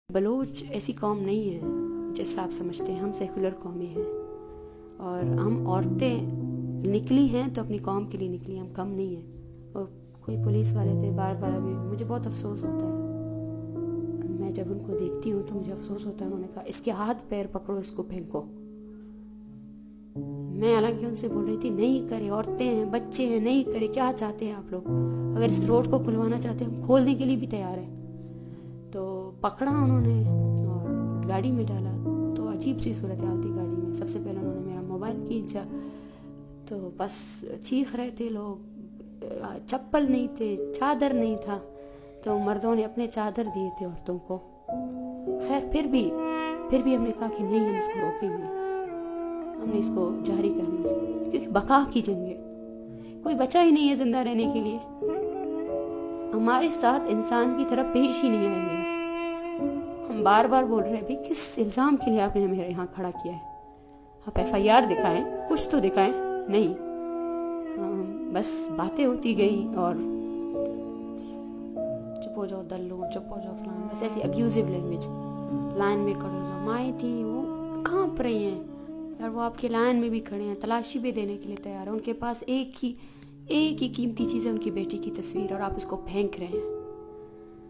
بلوچ ایسی قوم نہیں ہے جیسا آپ سمجھتے ہیں. ہم سیکولر قومیں ہیں اور ہم عورتیں نکلی ہیں تو اپنی قوم کے لیے نکلی ہیں, ہم کم نہیں ہیں. اور کوئی پولیس والے تھے بار بار, ابھی مجھے بہت افسوس ہوتا ہے, میں جب ان کو دیکھتی ہوں تو مجھے افسوس ہوتا ہے. انہوں نے کہا اس کے ہاتھ پیر پکڑو, اس کو پھینکو. میں حالانکہ ان سے بول رہی تھی نہیں کرے, عورتیں ہیں, بچے ہیں, نہیں کرے, کیا چاہتے ہیں آپ لوگ؟ اگر اس روڈ کو کھلوانا چاہتے ہیں ہم کھولنے کے لیے بھی تیار ہیں. تو پکڑا انہوں نے اور گاڑی میں ڈالا. تو عجیب سی صورتحال تھی گاڑی میں. سب سے پہلے انہوں نے میرا موبائل کھینچا, تو بس چیخ رہے تھے لوگ. چپل نہیں تھے, چادر نہیں تھا, تو مردوں نے اپنے چادر دیے تھے عورتوں کو. خیر پھر بھی ہم نے کہا کہ نہیں, ہم اس کو روکیں گے, ہم نے اس کو جاری کرنا ہے, کیونکہ بقا کی جنگ ہے. کوئی بچا ہی نہیں ہے زندہ رہنے کے لیے. ہمارے ساتھ انسان کی طرف پیش ہی نہیں آئیں گے. ہم بار بار بول رہے ہیں بھی کس الزام کے لیے آپ نے ہمیں یہاں کھڑا کیا ہے؟ آپ ایف آئی آر دکھائیں, کچھ تو دکھائیں. نہیں, بس باتیں ہوتی گئی اور چپ ہو جاؤ دلو, چپ ہو جاؤ فلان, بس ایسی ابیوزو لینگویج. لائن میں کھڑے ہو جاؤ. مائیں تھیں وہ کانپ رہی ہیں اور وہ آپ کے لائن میں بھی کھڑے ہیں, تلاشی بھی دینے کے لیے تیار ہیں. ان کے پاس ایک ہی قیمتی چیز ہے, ان کی بیٹی کی تصویر, اور آپ اس کو پھینک رہے ہیں.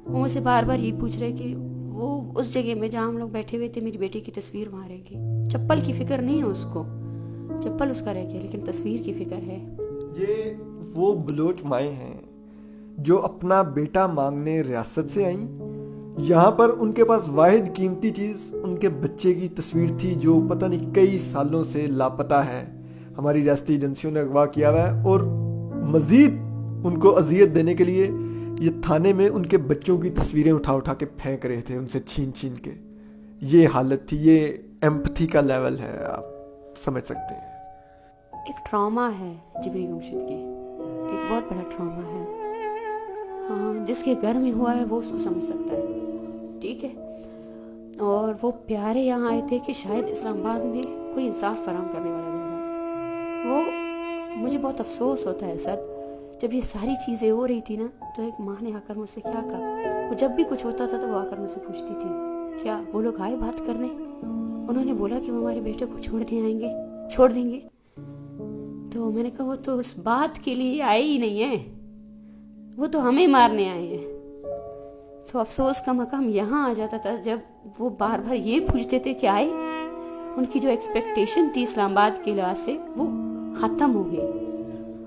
وہ مجھ سے بار بار یہ پوچھ رہے کہ وہ اس جگہ میں جہاں ہم لوگ بیٹھے ہوئے تھے میری بیٹی کی تصویر وہاں رہ گئی. چپل کی فکر نہیں ہے اس کو, چپل اس کا رہ گیا, لیکن تصویر کی فکر ہے. یہ وہ بلوچ مائیں ہیں جو اپنا بیٹا مانگنے ریاست سے آئیں. یہاں پر ان کے پاس واحد قیمتی چیز ان کے بچے کی تصویر تھی, جو پتہ نہیں کئی سالوں سے لاپتہ ہے. ہماری ریاستی ایجنسیوں نے اغوا کیا ہوا ہے, اور مزید ان کو اذیت دینے کے لیے یہ تھانے میں ان کے بچوں کی تصویریں اٹھا کے پھینک رہے تھے, ان سے چھین کے. یہ حالت تھی. یہ ایمپتھی کا لیول ہے, آپ سمجھ سکتے ہیں. ایک ٹراما ہے جبری گمشد کی, ایک بہت بڑا ٹراما ہے. ہاں, جس کے گھر میں ہوا ہے وہ اس کو سمجھ سکتا ہے, ٹھیک ہے. اور وہ پیارے یہاں آئے تھے کہ شاید اسلام آباد میں کوئی انصاف فراہم کرنے والا نہیں رہا. وہ مجھے بہت افسوس ہوتا ہے سر, جب یہ ساری چیزیں ہو رہی تھی نا, تو ایک ماں نے آ کر مجھ سے کیا کہا. وہ جب بھی کچھ ہوتا تھا تو وہ آ کر مجھ سے پوچھتی تھی کیا وہ لوگ آئے بات کرنے. انہوں نے بولا کہ وہ ہمارے بیٹے کو چھوڑ دیں گے. تو میں نے کہا وہ تو اس بات کے لیے آئے ہی نہیں ہیں, وہ تو ہمیں مارنے آئے ہیں. تو افسوس کا مقام یہاں آ جاتا تھا جب وہ بار بار یہ پوچھتے تھے کہ آئے. ان کی جو ایکسپیکٹیشن تھی اسلام آباد کے لحاظ سے وہ ختم ہو گئی.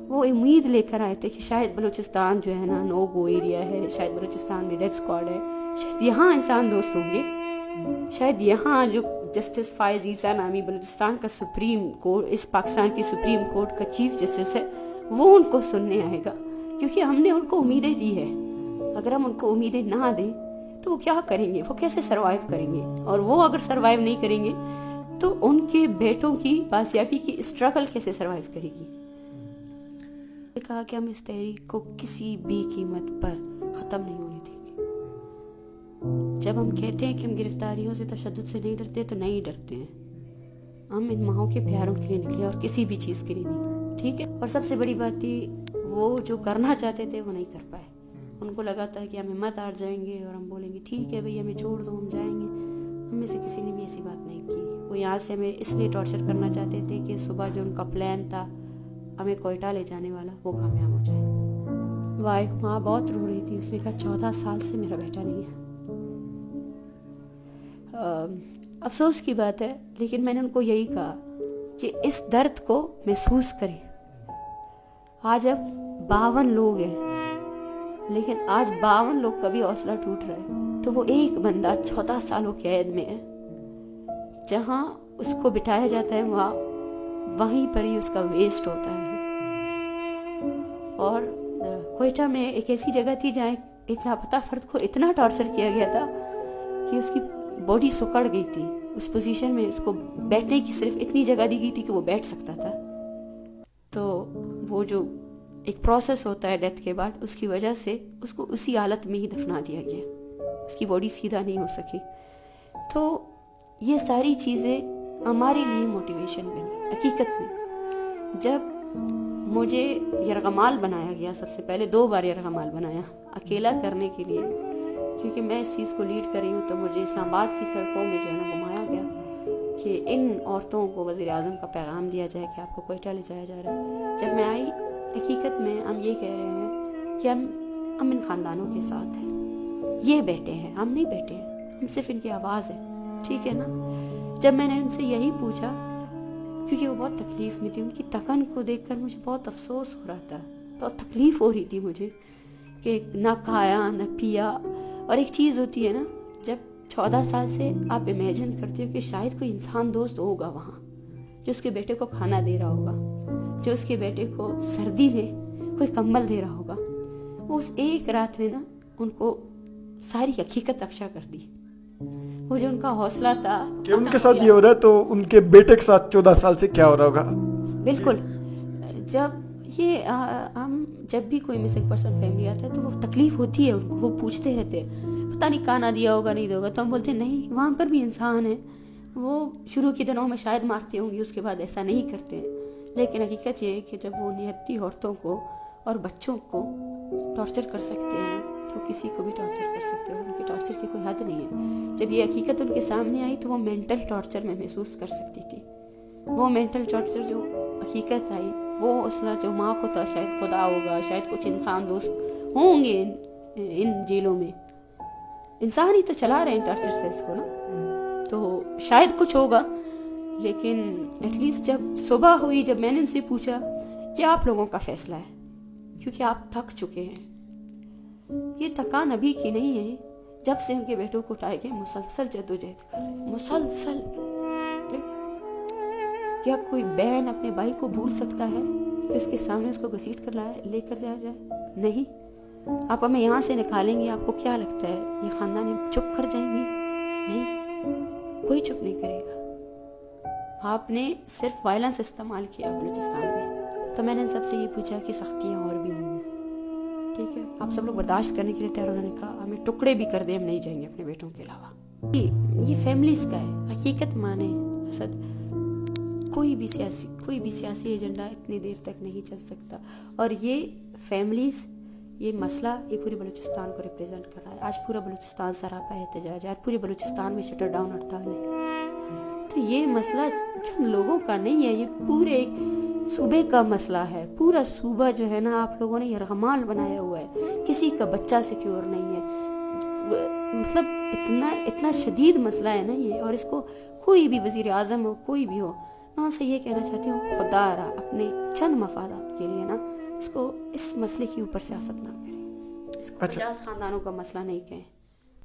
وہ امید لے کر آئے تھے کہ شاید بلوچستان جو ہے نا نو گو ایریا ہے, شاید بلوچستان میں ڈیتھ اسکواڈ ہے, شاید یہاں انسان دوست ہوں گے, شاید یہاں جو جسٹس فائز عیسیٰ نامی بلوچستان کا سپریم کورٹ, اس پاکستان کی سپریم کورٹ کا چیف جسٹس ہے, وہ ان کو سننے آئے گا. کیونکہ ہم نے ان کو امیدیں دی ہے. اگر ہم ان کو امیدیں نہ دیں تو وہ کیا کریں گے, وہ کیسے سروائیو کریں گے. اور وہ اگر سروائیو نہیں کریں گے تو ان کے بیٹوں کی بازیابی کی اسٹرگل کیسے سروائیو کرے گی. کہا کہ ہم اس تحریک کو کسی بھی قیمت پر ختم نہیں ہونے دیں گے. جب ہم کہتے ہیں کہ ہم گرفتاریوں سے, تشدد سے نہیں ڈرتے, تو نہیں ڈرتے ہیں. ہم ان ماہوں کے پیاروں کے لیے نکلے اور کسی بھی چیز کے لیے نہیں, ٹھیک ہے. اور سب سے بڑی بات تھی وہ جو کرنا چاہتے تھے وہ نہیں کر پائے. ان کو لگا تھا کہ ہم ہمت ہار جائیں گے اور ہم بولیں گے ٹھیک ہے بھئی ہمیں چھوڑ دو, ہم جائیں گے. ہم میں سے کسی نے بھی ایسی بات نہیں کی. وہ یہاں سے ہمیں اس لیے ٹارچر کرنا چاہتے تھے کہ صبح جو ان کا پلان تھا ہمیں کوئٹہ لے جانے والا وہ کامیاب ہو جائے. ماں بہت رو رہی تھی. اس نے کہا 14 سال سے میرا بیٹا نہیں ہے. افسوس کی بات ہے, لیکن میں نے ان کو یہی کہا کہ اس درد کو محسوس کریں. آج اب 52 لوگ ہیں, لیکن آج 52 لوگ کا بھی حوصلہ ٹوٹ رہا ہے. تو وہ ایک بندہ 14 سالوں قید میں ہے, جہاں اس کو بٹھایا جاتا ہے وہیں پر ہی اس کا ویسٹ ہوتا ہے. اور کوئٹہ میں ایک ایسی جگہ تھی جہاں ایک لاپتہ فرد کو اتنا ٹارچر کیا گیا تھا کہ اس کی باڈی سکڑ گئی تھی. اس پوزیشن میں اس کو بیٹھنے کی صرف اتنی جگہ دی گئی تھی کہ وہ بیٹھ سکتا تھا. تو وہ جو ایک پروسیس ہوتا ہے ڈیتھ کے بعد, اس کی وجہ سے اس کو اسی حالت میں ہی دفنا دیا گیا, اس کی باڈی سیدھا نہیں ہو سکی. تو یہ ساری چیزیں ہمارے لیے موٹیویشن بنی. حقیقت میں جب مجھے یرغمال بنایا گیا, سب سے پہلے 2 بار یرغمال بنایا اکیلا کرنے کے لیے, کیونکہ میں اس چیز کو لیڈ کر رہی ہوں تو مجھے اسلام آباد کی سڑکوں میں جو ہے نا گھمایا گیا کہ ان عورتوں کو وزیر اعظم کا پیغام دیا جائے کہ آپ کو کوئٹہ لے جایا جا رہا ہے. جب میں آئی حقیقت میں ہم یہ کہہ رہے ہیں کہ ہم ان خاندانوں کے ساتھ ہیں, یہ بیٹے ہیں, ہم نہیں بیٹے ہیں, ہم صرف ان کی آواز ہے, ٹھیک ہے نا. جب میں نے ان سے یہی پوچھا, کیونکہ وہ بہت تکلیف میں تھی, ان کی تکن کو دیکھ کر مجھے بہت افسوس ہو رہا تھا, بہت تکلیف ہو رہی تھی مجھے کہ نہ کھایا نہ پیا. اور ایک چیز ہوتی ہے نا, جب 14 سال سے آپ امیجن کرتے ہو کہ شاید کوئی انسان دوست ہوگا وہاں جو اس کے بیٹے کو کھانا دے رہا ہوگا, جو اس کے بیٹے کو سردی میں کوئی کمبل دے رہا ہوگا, وہ اس ایک رات نے نا ان کو ساری حقیقت افشا کر دی. وہ جو ان کا حوصلہ تھا کہ ان کے ساتھ یہ ہو رہا ہے تو ان کے بیٹے کے ساتھ 14 سال سے کیا ہو رہا ہوگا. بالکل. جب یہ ہم جب بھی کوئی مسنگ پرسن فیملی آتا ہے تو وہ تکلیف ہوتی ہے ان کو, وہ پوچھتے رہتے ہیں پتہ نہیں کھانا دیا ہوگا نہیں دیا ہوگا, تو ہم بولتے ہیں نہیں, وہاں پر بھی انسان ہیں, وہ شروع کے دنوں میں شاید مارتے ہوں گے, اس کے بعد ایسا نہیں کرتے ہیں. لیکن حقیقت یہ ہے کہ جب وہ نہتی عورتوں کو اور بچوں کو ٹارچر کر سکتے ہیں تو کسی کو بھی ٹارچر کر سکتے ہیں, ان کے ٹارچر کی کوئی حد نہیں ہے. جب یہ حقیقت ان کے سامنے آئی تو وہ مینٹل ٹارچر میں محسوس کر سکتی تھی. وہ مینٹل ٹارچر جو حقیقت آئی, وہ حوصلہ جو ماں کو تھا, شاید خدا ہوگا, شاید کچھ انسان دوست ہوں گے ان جیلوں میں, انسان ہی تو چلا رہے ہیں ٹارچر سیلس کو نا, تو شاید کچھ ہوگا. لیکن ایٹ لیسٹ جب صبح ہوئی, جب میں نے ان سے پوچھا کہ آپ لوگوں کا فیصلہ ہے, کیونکہ آپ تھک چکے ہیں. یہ تھکان ابھی کی نہیں ہے, جب سے ان کے بیٹوں کو اٹھائے گئے مسلسل جدوجہد کر رہے ہیں, مسلسل. کیا کوئی بہن اپنے بھائی کو بھول سکتا ہے کہ اس کے سامنے اس کو گھسیٹ کر لے کر جایا جائے؟ نہیں. آپ ہمیں یہاں سے نکالیں گے, آپ کو کیا لگتا ہے یہ خاندان چپ کر جائیں گی؟ نہیں, کوئی چپ نہیں کرے گا. آپ نے صرف وائلنس استعمال کیا بلوچستان میں, تو میں نے ان سب سے یہ پوچھا کہ سختیاں اور بھی ہوں گی, ٹھیک ہے, آپ سب لوگ برداشت کرنے کے لیے تیار. انہوں نے کہا ہمیں ٹکڑے بھی کر دیں, ہم نہیں جائیں گے اپنے بیٹوں کے علاوہ. یہ فیملیز کا ہے, حقیقت مانے اسد, کوئی بھی سیاسی ایجنڈا اتنی دیر تک نہیں چل سکتا. اور یہ فیملیز, یہ مسئلہ یہ پورے بلوچستان کو ریپریزنٹ کر رہا ہے. آج پورا بلوچستان سراپا احتجاج ہے, آج پورے بلوچستان میں شٹر ڈاؤن ہڑتال ہے. تو یہ مسئلہ چند لوگوں کا نہیں ہے, یہ پورے ایک صوبے کا مسئلہ ہے. پورا صوبہ جو ہے نا آپ لوگوں نے یرغمال بنایا ہوا ہے, کسی کا بچہ سیکیور نہیں ہے. مطلب اتنا شدید مسئلہ ہے نا یہ. اور اس کو کوئی بھی وزیر اعظم ہو, کوئی بھی ہو, میں ان سے یہ کہنا چاہتی ہوں, خدا را اپنے چند مفادات کے لیے نا اس مسئلے کے اوپر سیاست نہ کریں, اس کو 50 خاندانوں کا مسئلہ نہیں کہیں.